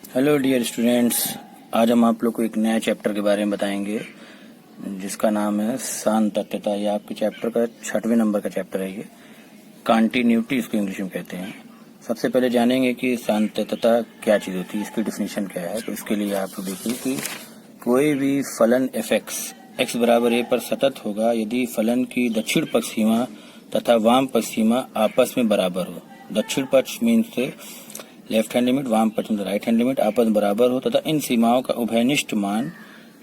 Hello dear students, आज हम आप लोग को एक नया चैप्टर के बारे में बताएंगे जिसका नाम है सांतत्यता। ये आपके चैप्टर का 6वें नंबर का चैप्टर है। ये कॉन्टिन्यूटी इसको इंग्लिश में कहते हैं। सबसे पहले जानेंगे कि सांतत्यता क्या चीज़ होती है, इसकी डिफिनीशन क्या है। तो इसके लिए आप लोग देखिए कि कोई भी फलन एफ एक्स बराबर ए पर सतत होगा यदि फलन की दक्षिण पक्ष सीमा तथा वाम पक्ष सीमा आपस में बराबर हो। दक्षिण पक्ष मीन्स लेफ्ट हैंड लिमिट, वाम पक्ष में राइट हैंड लिमिट आपस में बराबर हो तथा इन सीमाओं का उभयनिष्ठ मान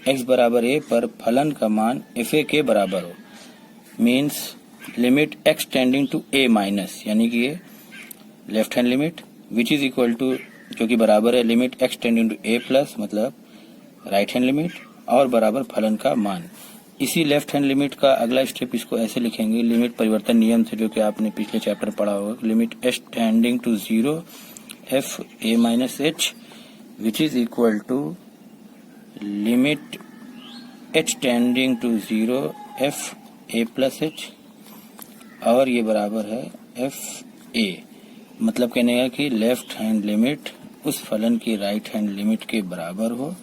x बराबर a पर फलन का मान एफ ए के बराबर हो। Means limit x tending to a minus, यानी कि ये left hand limit which is equal to, जो कि बराबर है limit x tending to a plus मतलब राइट हैंड लिमिट और बराबर फलन का मान। इसी लेफ्ट हैंड लिमिट का अगला स्टेप इसको ऐसे लिखेंगे लिमिट परिवर्तन नियम से, जो कि आपने पिछले चैप्टर पढ़ा होगा। Limit h tending to 0 f a minus h which is equal to limit h tending to 0 f a plus h और ये बराबर है एफ ए। मतलब कहने का कि लेफ्ट हैंड लिमिट उस फलन की राइट हैंड लिमिट के बराबर हो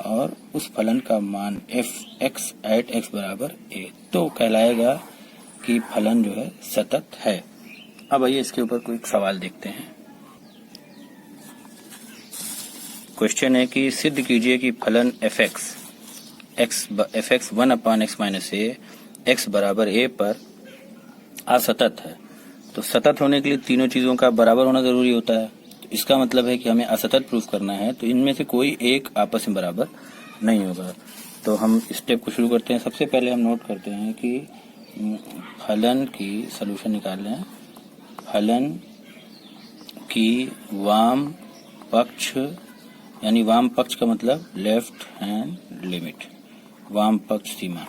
और उस फलन का मान एफ एक्स एट एक्स बराबर ए, तो कहलाएगा कि फलन जो है सतत है। अब आइए इसके ऊपर कोई सवाल देखते हैं। क्वेश्चन है कि सिद्ध कीजिए कि फलन एफ एक्स 1/x माइनस ए एक्स बराबर ए पर असतत है। तो सतत होने के लिए तीनों चीजों का बराबर होना जरूरी होता है। तो इसका मतलब है कि हमें असतत प्रूफ करना है, तो इनमें से कोई एक आपस में बराबर नहीं होगा। तो हम स्टेप को शुरू करते हैं। सबसे पहले हम नोट करते हैं कि फलन की सोल्यूशन निकाल लें। फलन की वाम पक्ष, यानी वाम पक्ष का मतलब लेफ्ट हैंड लिमिट, वाम पक्ष सीमा,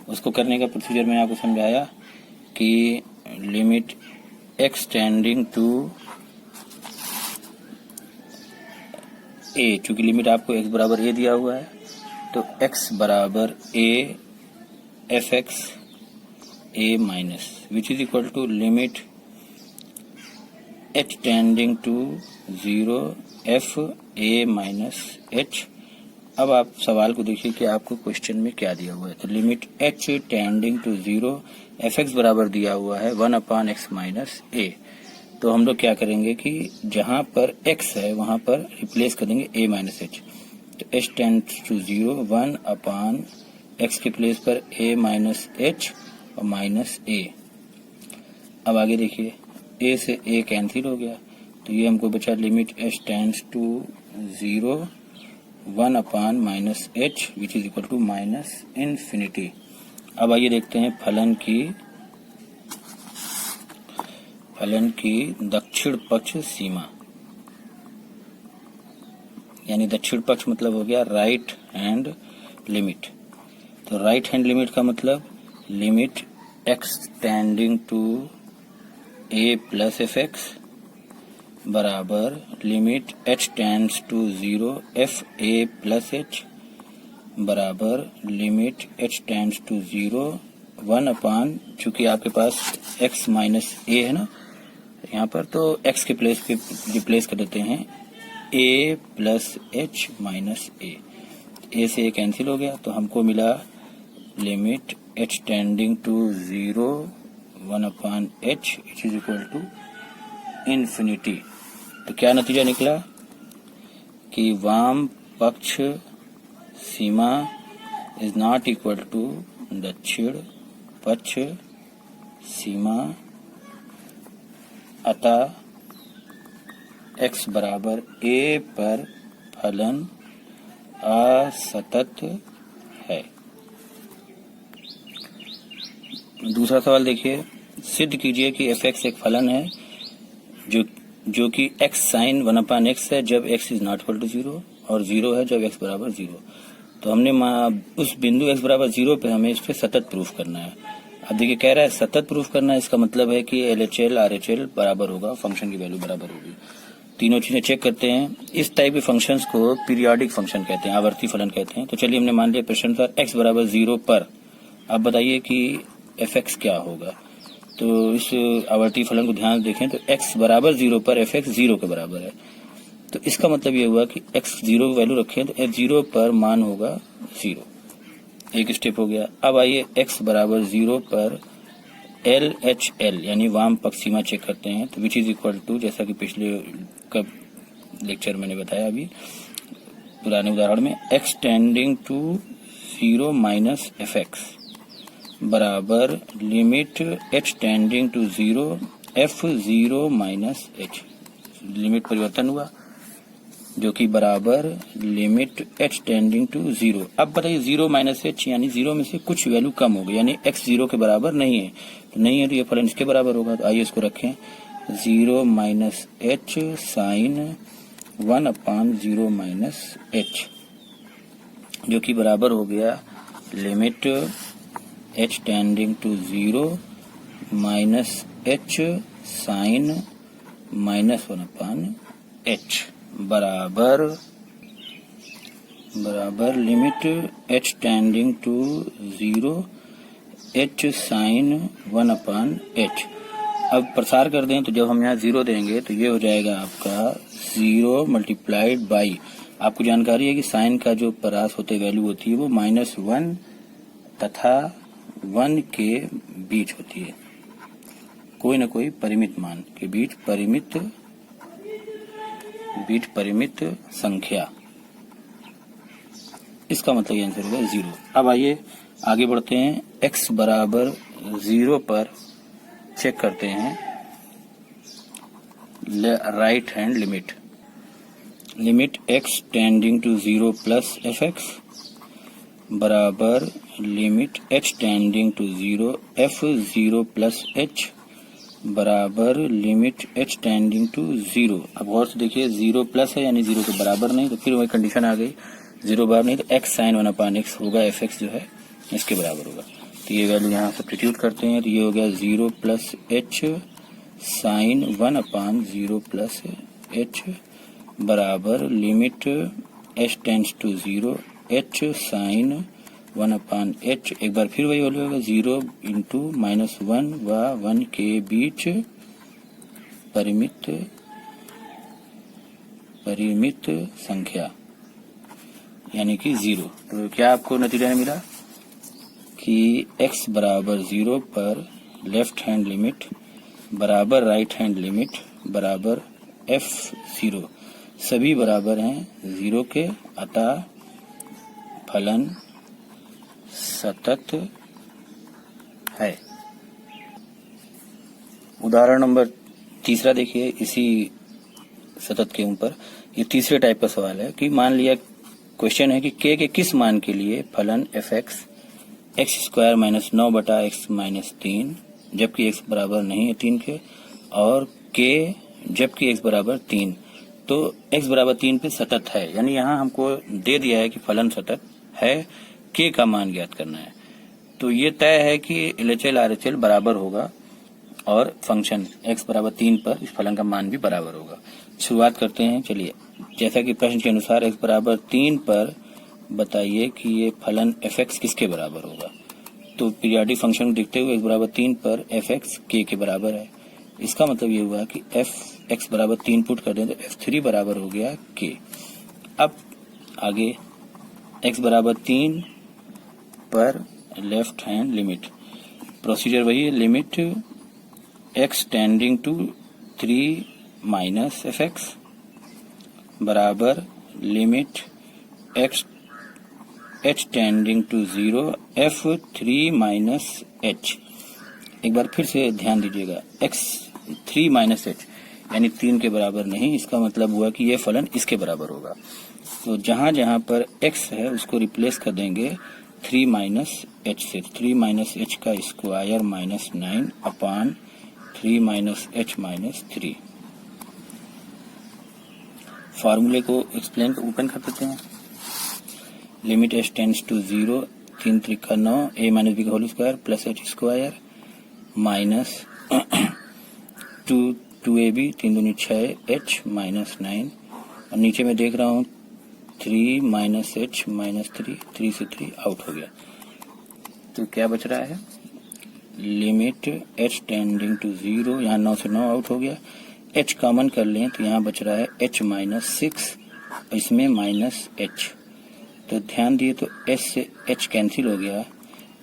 उसको करने का प्रोसीजर मैंने आपको समझाया कि limit x tending to a, चूंकि लिमिट आपको x बराबर a दिया हुआ है तो x बराबर a f x a minus which is equal to limit h tending to 0 f a minus h. अब आप सवाल को देखिए कि आपको क्वेश्चन में क्या दिया हुआ है। तो limit h tending to 0 f x बराबर दिया हुआ है 1/x माइनस ए। तो हम लोग क्या करेंगे कि जहां पर x है वहां पर रिप्लेस करेंगे a माइनस एच। तो h टेंड्स टू 0 1/x के प्लेस पर a माइनस एच और माइनस a। अब आगे देखिए a से a कैंसिल हो गया, तो ये हमको बचा लिमिट h टेंड्स टू 0 1/माइनस h which is equal to minus infinity. अब आइए देखते हैं फलन की दक्षिण पक्ष सीमा, यानी दक्षिण पक्ष मतलब हो गया राइट हैंड लिमिट। तो राइट हैंड लिमिट का मतलब limit x tending to a plus f x बराबर limit h tends to 0 f a plus h बराबर लिमिट h टेंड्स टू 0 1/, चूंकि आपके पास x माइनस ए है ना यहाँ पर, तो x के प्लेस पे रिप्लेस कर देते हैं a plus h minus a से a कैंसिल हो गया, तो हमको मिला limit h tending to 0 1/h it is equal to infinity. तो क्या नतीजा निकला कि वाम पक्ष सीमा इज नॉट इक्वल टू दक्षिण पक्ष सीमा, अतः x बराबर a पर फलन असतत है। दूसरा सवाल देखिए, सिद्ध कीजिए कि एफ एक्स एक फलन है जो कि x साइन 1/x है जब x is not equal to 0 और 0 है जब x बराबर 0। तो हमने उस बिंदु x बराबर 0 पे हमें इस पे सतत प्रूफ करना है। अब देखिए कह रहा है सतत प्रूफ करना है, इसका मतलब है कि LHL RHL बराबर होगा, फंक्शन की वैल्यू बराबर होगी। तीनों चीजें चेक करते हैं। इस टाइप के फंक्शंस को पीरियोडिक फंक्शन कहते हैं, आवर्ती फलन कहते हैं। तो चलिए हमने मान लिया प्रश्न पर x बराबर 0 पर, अब बताइए कि एफ एक्स क्या होगा। तो इस आवर्ती फलन को ध्यान से देखें तो x बराबर 0 पर एफ एक्स 0 के बराबर है। तो इसका मतलब ये हुआ कि x 0 की वैल्यू रखें तो f0 पर मान होगा 0। एक स्टेप हो गया। अब आइए x बराबर 0 पर LHL यानी वाम पक्ष सीमा चेक करते हैं। तो विच इज इक्वल टू, जैसा कि पिछले कब लेक्चर मैंने बताया अभी पुराने उदाहरण में, x tending to 0 minus fx बराबर limit h tending to 0 f0 minus h। Limit परिवर्तन हुआ जो कि बराबर लिमिट h टेंडिंग टू 0। अब बताइए 0 माइनस h यानी 0 में से कुछ वैल्यू कम हो गई, यानी x 0 के बराबर नहीं है। तो नहीं है तो ये फलन इसके बराबर होगा। तो आइए इसको रखें 0 minus h sine 1/0 minus h, जो कि बराबर हो गया limit h tending to 0 minus h sine -1/h बराबर limit h tending to 0 h sine 1/h। अब प्रसार कर दें तो जब हम यहाँ 0 देंगे तो ये हो जाएगा आपका 0 मल्टीप्लाइड बाई, आपको जानकारी है कि साइन का जो परास होते वैल्यू होती है वो -1 तथा 1 के बीच होती है, कोई न कोई परिमित मान के बीच परिमित संख्या। इसका मतलब ये आंसर होगा 0। अब आइए आगे बढ़ते हैं। x बराबर 0 पर चेक करते हैं right hand limit x tending to 0 plus fx बराबर limit h tending to 0 f0 plus h बराबर लिमिट h टेंडिंग टू 0। अब गौर से देखिए 0 प्लस है यानी 0 के बराबर नहीं, तो फिर वही कंडीशन आ गई 0 बराबर नहीं तो x साइन 1/x होगा, fx जो है इसके बराबर होगा। तो ये वैल्यू यहाँ सब्स्टिट्यूट करते हैं तो ये हो गया 0 plus h sine 1/0 plus h बराबर limit h tends to 0 h sine 1/h। एक बार फिर वही वैल्यू होगा 0 इंटू -1 व 1 के बीच परिमित संख्या यानी कि 0। तो क्या आपको नतीजा मिला कि x बराबर 0 पर लेफ्ट हैंड लिमिट बराबर राइट हैंड लिमिट बराबर f0 सभी बराबर हैं 0 के, अतः फलन सतत है। उदाहरण नंबर 3 देखिए इसी सतत के ऊपर। ये तीसरे टाइप का सवाल है कि मान लिया क्वेश्चन है कि k के किस मान के लिए फलन fx x² minus 9/x minus 3 जबकि x बराबर नहीं है 3 के, और k जबकि x बराबर 3, तो x बराबर 3 पे सतत है। यानी यहाँ हमको दे दिया है कि फलन सतत है, k का मान ज्ञात करना है। तो ये तय है कि LHL RHL बराबर होगा और फंक्शन x बराबर 3 पर इस फलन का मान भी बराबर होगा। शुरुआत करते हैं। चलिए, जैसा कि प्रश्न के अनुसार x बराबर 3 पर बताइए कि ये फलन fx किसके बराबर होगा। तो पीरियोडिक फंक्शन को देखते हुए x बराबर 3 पर fx k के बराबर है। इसका मतलब ये हुआ कि x बराबर 3 पुट कर दें तो f3 बराबर हो गया k। अब आगे x बराबर 3 पर लेफ्ट हैंड लिमिट, प्रोसीजर वही है, limit x tending to 3 minus fx बराबर limit h tending to 0 f3 minus h। एक बार फिर से ध्यान दीजिएगा, x 3 माइनस h यानी 3 के बराबर नहीं, इसका मतलब हुआ कि यह फलन इसके बराबर होगा। तो जहां जहां पर x है उसको रिप्लेस कर देंगे 3 माइनस h से। 3 माइनस h का square minus 9/3 minus h minus 3। फार्मूले को एक्सप्लेन ओपन कर देते हैं। लिमिट h टेंड्स टू 0 3 त्रिका 9 a माइनस b का whole square plus h square minus 2ab 3 दूनी 6 h माइनस 9, और नीचे में देख रहा हूँ 3 माइनस h माइनस 3 से 3 आउट हो गया। तो क्या बच रहा है, लिमिट h टेंडिंग टू 0, यहाँ 9 से 9 आउट हो गया, h कॉमन कर लें तो यहाँ बच रहा है h माइनस 6, इसमें माइनस h, तो ध्यान दिए तो h से h कैंसिल हो गया।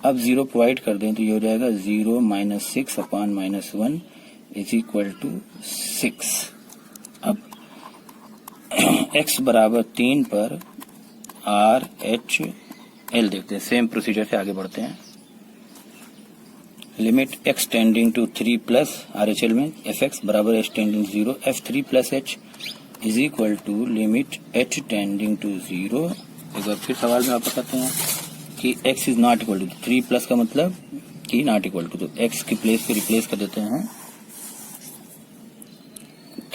अब 0 प्रोवाइड कर दें तो ये हो जाएगा 0 minus 6 upon minus 1 is equal to 6। अब x बराबर 3 पर आर एच एल देखते हैं, सेम प्रोसीजर से आगे बढ़ते हैं। Limit x tending to 3 plus R H L में एफ एक्स बराबर h tending 0 f3 plus h is equal to limit h tending to 0। एक बार फिर सवाल में आप बताते हैं कि x is not equal to 3 plus का मतलब कि नॉट इक्वल टू, तो x की प्लेस पे रिप्लेस कर देते हैं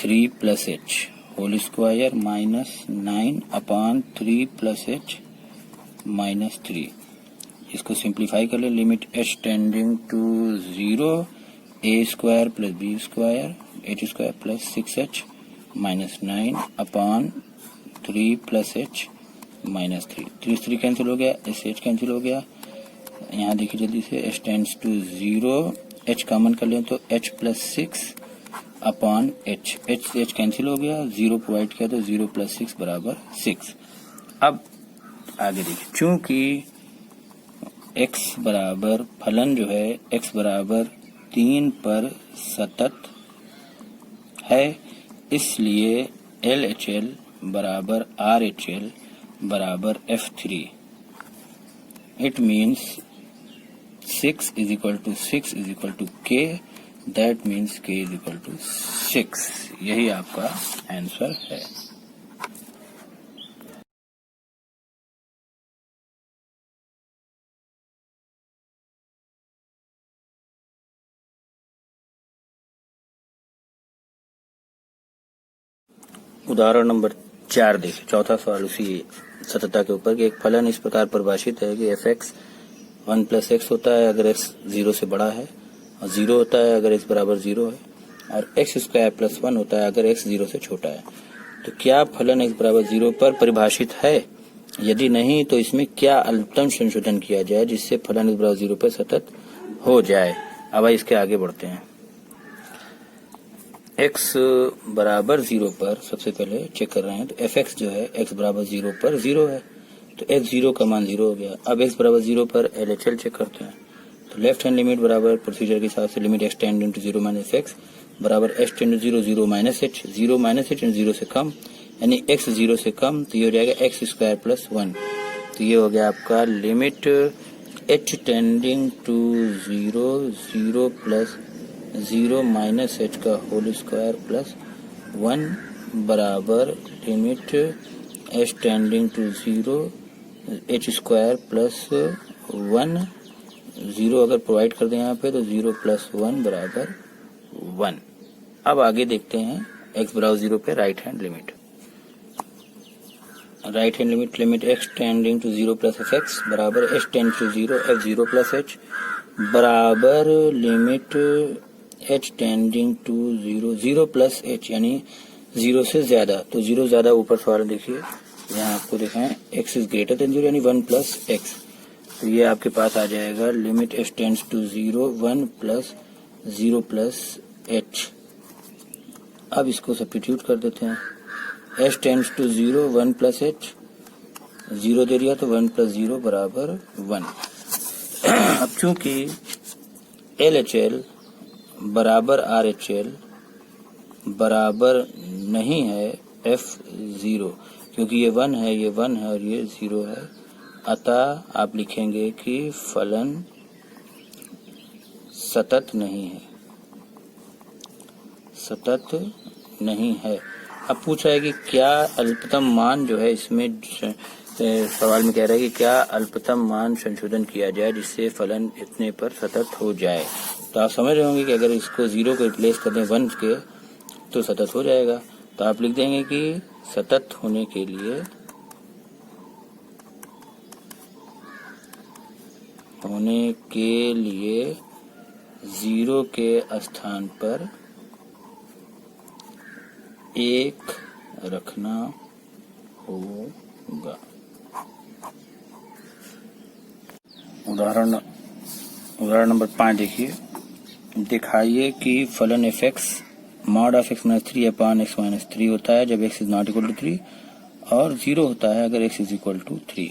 3 plus h whole square minus 9 upon 3 plus h minus 3। इसको सिंप्लीफाई कर ले, limit h tending to 0 a square plus b square h square plus 6h minus 9 upon 3 plus h minus 3। 3 cancel हो गया, h cancel हो गया। यहाँ देखिए जल्दी से, h tends to 0, h common कर लें तो h plus 6 upon h cancel हो गया, 0 प्रोवाइड किया तो 0 प्लस 6 बराबर 6। अब आगे देखिए, चूंकि x बराबर फलन जो है x बराबर 3 पर सतत है, इसलिए LHL बराबर RHL बराबर F3। It means 6 is equal to 6 is equal to K, that means K is equal to 6। यही आपका आंसर है। उदाहरण नंबर 4 देखिए, चौथा सवाल उसी सततता के ऊपर कि एक फलन इस प्रकार परिभाषित है कि एफ एक्स 1 प्लस एक्स होता है अगर एक्स 0 से बड़ा है, और 0 होता है अगर एक्स बराबर 0 है, और एक्स स्क्वायर प्लस 1 होता है अगर एक्स 0 से छोटा है। तो क्या फलन एक्स बराबर 0 पर परिभाषित है? यदि नहीं तो इसमें क्या अल्पतम संशोधन किया जाए जिससे फलन एक्स बराबर 0 पर सतत हो जाए। अब इसके आगे बढ़ते हैं। x बराबर 0 पर सबसे पहले चेक कर रहे हैं, तो एफ एक्स जो है x बराबर 0 पर 0 है, तो x 0 का मान 0 हो गया। अब x बराबर 0 पर LHL चेक करते हैं, तो लेफ्ट हैंड लिमिट बराबर प्रोसीजर के हिसाब से limit x tending to 0 minus x बराबर h tending to 0 0 minus h, 0 minus h 0 से कम, यानी x 0 से कम, तो ये हो जाएगा x स्क्वायर प्लस 1। तो ये हो गया आपका limit h tending to 0 0 plus 0 minus h का होल स्क्वायर प्लस 1 बराबर limit h tending to 0 h square plus 1। 0 अगर प्रोवाइड कर दें यहाँ पे तो 0 प्लस 1 बराबर 1। अब आगे देखते हैं x बराबर 0 पे right hand limit. Right hand limit, limit x tending to 0 plus f x बराबर h tend to 0 f 0 plus h बराबर limit h tending to 0 0 plus h, यानी 0 से ज्यादा। तो 0 ज्यादा ऊपर सवाल देखिए, यहाँ आपको दिखाएं x इज ग्रेटर देन 0 यानी 1 प्लस x, तो ये आपके पास आ जाएगा limit h tends to 0 1 plus 0 plus h। अब इसको सब्स्टिट्यूट कर देते हैं, h tends to 0 1 plus h, 0 दे दिया तो 1 प्लस 0 बराबर 1। अब चूंकि LHL बराबर RHL बराबर नहीं है F0, क्योंकि ये 1 है, ये 1 है और ये 0 है, अतः आप लिखेंगे कि फलन सतत नहीं है, सतत नहीं है। अब पूछ रहा है कि क्या अल्पतम मान जो है, इसमें सवाल में कह रहा है कि क्या अल्पतम मान संशोधन किया जाए जिससे फलन इतने पर सतत हो जाए। तो आप समझ रहे होंगे कि अगर इसको 0 को रिप्लेस कर दें 1 के तो सतत हो जाएगा। तो आप लिख देंगे कि सतत होने के लिए 0 के स्थान पर 1 रखना होगा। उदाहरण नंबर 5 देखिए, दिखाइए कि फलन f x mod of x minus 3 upon x minus 3 होता है जब x is not equal to 3, और 0 होता है अगर x is equal to 3।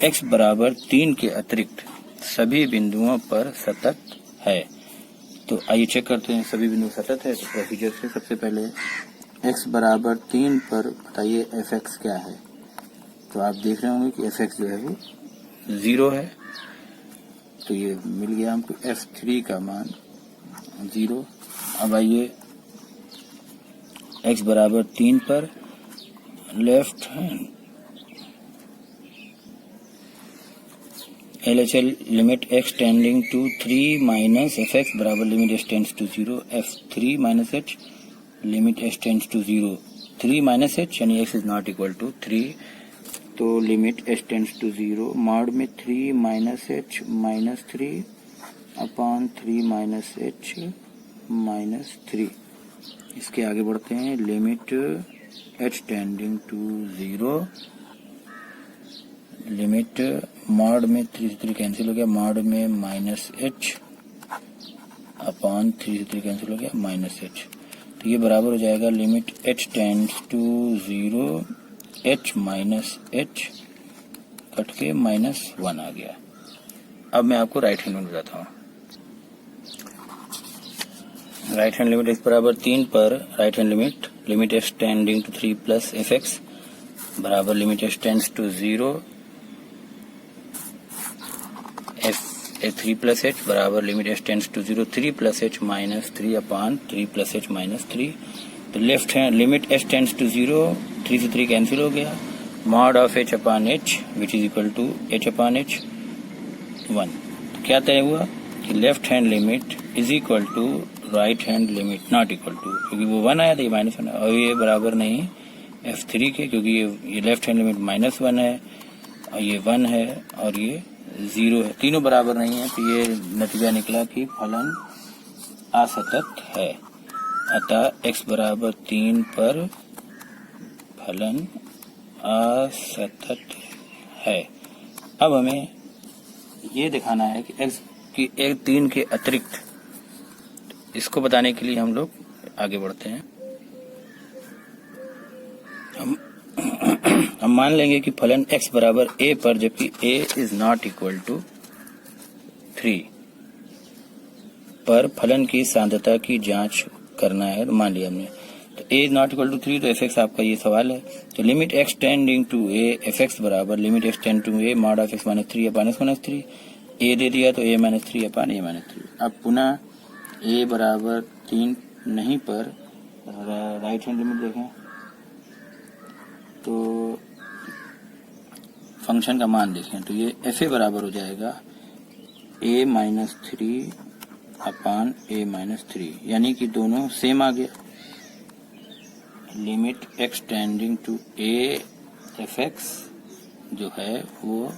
x बराबर 3 के अतिरिक्त सभी बिंदुओं पर सतत है। तो आइए चेक करते हैं सभी बिंदु सतत है। तो प्रोसीजर से सबसे पहले x बराबर 3 पर बताइए fx क्या है। तो आप देख रहे होंगे कि fx जो है वो 0 है, तो ये मिल गया हमको f3 का मान 0। अब आइए x बराबर 3 पर left hand LHL limit x tending to 3 minus fx बराबर limit h tends to 0 f3 minus h limit h tends to 0 3 minus h यानी x is not equal to 3, तो limit h tends to 0 mod में 3 minus h minus 3 upon 3 minus h minus 3। इसके आगे बढ़ते हैं, limit h tending to 0 limit mod में 3 से 3 cancel हो गया, मॉड में माइनस h अपॉन 3 से 3 कैंसिल हो गया माइनस h, तो ये बराबर हो जाएगा limit h tends to 0 h minus h cut के माइनस 1 आ गया। अब मैं आपको राइट हैंड में बताता हूँ। राइट हैंड लिमिट x बराबर 3 पर right hand limit h tending to 3 plus fx बराबर limit h tends to 0 3 plus h बराबर limit h tends to 0 3 plus h minus 3 upon 3 plus h minus 3। तो left hand limit h tends to 0 3 से 3 cancel हो गया, mod of h upon h which is equal to h upon h 1। तो क्या तय हुआ कि left hand limit is equal to right hand limit not equal to, क्योंकि वो 1 आया था, ये माइनस 1 है, और ये बराबर नहीं f3 के, क्योंकि ये लेफ्ट हैंड लिमिट माइनस 1 है और ये 1 है और ये 0 है, तीनों बराबर नहीं है। तो ये नतीजा निकला कि फलन असतत है। अतः x बराबर 3 पर फलन असतत है। अब हमें ये दिखाना है कि x की 3 के अतिरिक्त, इसको बताने के लिए हम लोग आगे बढ़ते हैं। हम मान लेंगे कि फलन x बराबर a पर जबकि a is not equal to 3 पर फलन की सांद्रता की जांच करना है, मान लिया हमने। तो a is not equal to 3, तो fx आपका ये सवाल है। तो limit x tending to a fx बराबर limit x tend to a mod of x minus 3 upon x minus 3, a दे दिया तो a minus 3 upon a minus 3। अब पुनः a बराबर 3 नहीं पर राइट हैंड लिमिट देखें तो फंक्शन का मान देखें, तो ये f a बराबर हो जाएगा a minus 3 upon a minus 3, यानी कि दोनों सेम आ गया। Limit x tending to a fx जो है वो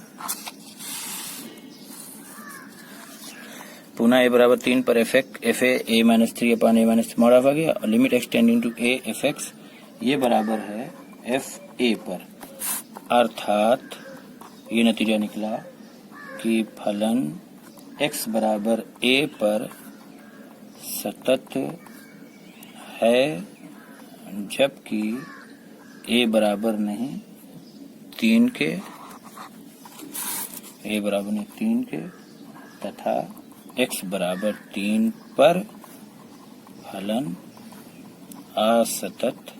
पुनः a बराबर 3 पर f a a minus 3 upon a minus mod of आ गया, और limit x tending to a fx ये बराबर है f a पर। अर्थात ये नतीजा निकला कि फलन x बराबर a पर सतत है जबकि a बराबर नहीं 3 के, a बराबर नहीं 3 के, तथा x बराबर 3 पर फलन असतत